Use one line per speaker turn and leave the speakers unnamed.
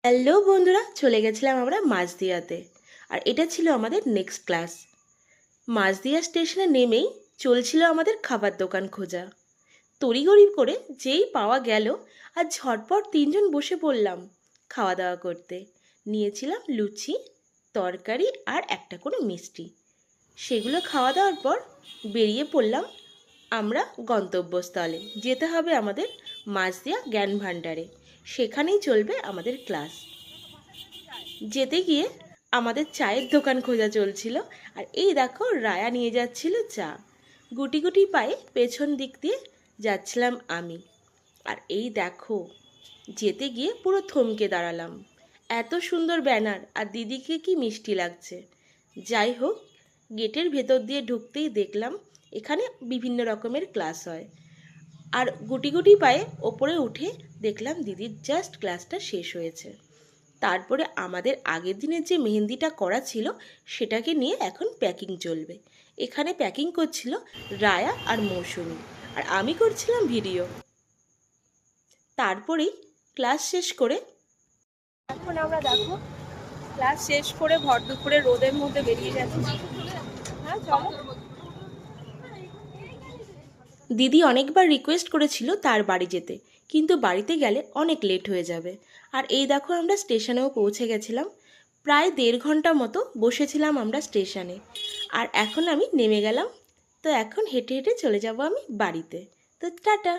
Hello বন্ধুরা, চলে গেছিলাম আমরা মাঝদিয়াতে। আর এটা ছিল আমাদের নেক্সট ক্লাস। মাঝদিয়া স্টেশনে নেমেই চলছিল আমাদের খাবার দোকান খোঁজা। তড়িঘড়ি করে যেই পাওয়া গেল আর ঝটপট তিনজন বসে পড়লাম খাওয়া দাওয়া করতে। নিয়েছিলাম লুচি, তরকারি আর একটা করে মিষ্টি। সেগুলো খাওয়া দাওয়ার পর বেরিয়ে পড়লাম আমরা গন্তব্যস্থলে। যেতে হবে আমাদের মাঝদিয়া জ্ঞান ভাণ্ডারে। সেখানেই চলবে আমাদের ক্লাস। যেতে গিয়ে আমাদের চায়ের দোকান খোঁজা চলছিল। আর এই দেখো, রায়া নিয়ে যাচ্ছিল চা। গুটি গুটি পায়ে পেছন দিক দিয়ে যাচ্ছিলাম আমি। আর এই দেখো, যেতে গিয়ে পুরো থমকে দাঁড়ালাম। এত সুন্দর ব্যানার, আর দিদিকে কি মিষ্টি লাগছে। যাই হোক, গেটের ভেতর দিয়ে ঢুকতেই দেখলাম এখানে বিভিন্ন রকমের ক্লাস হয়। আর গুটি গুটি পায়ে ওপরে উঠে দেখলাম দিদির জাস্ট ক্লাসটা শেষ হয়েছে। তারপরে আমাদের আগের দিনের যে মেহেন্দিটা করা ছিল সেটাকে নিয়ে এখন প্যাকিং চলবে। এখানে প্যাকিং করছিল রায়া আর মৌসুমি, আর আমি করছিলাম ভিডিও। তারপরেই ক্লাস শেষ করে
এখন আমরা দেখো ক্লাস শেষ করে ভর দুপুরে রোদের মধ্যে বেরিয়ে যাচ্ছি। হ্যাঁ চলো।
দিদি অনেকবার রিকোয়েস্ট করেছিল তার বাড়ি যেতে, কিন্তু বাড়িতে গেলে অনেক লেট হয়ে যাবে। আর এই দেখো, আমরা স্টেশনেও পৌঁছে গেছিলাম। প্রায় 1.5 ঘন্টা মতো বসেছিলাম আমরা স্টেশনে। আর এখন আমি নেমে গেলাম। তো এখন হেঁটে হেঁটে চলে যাব আমি বাড়িতে। তো টাটা।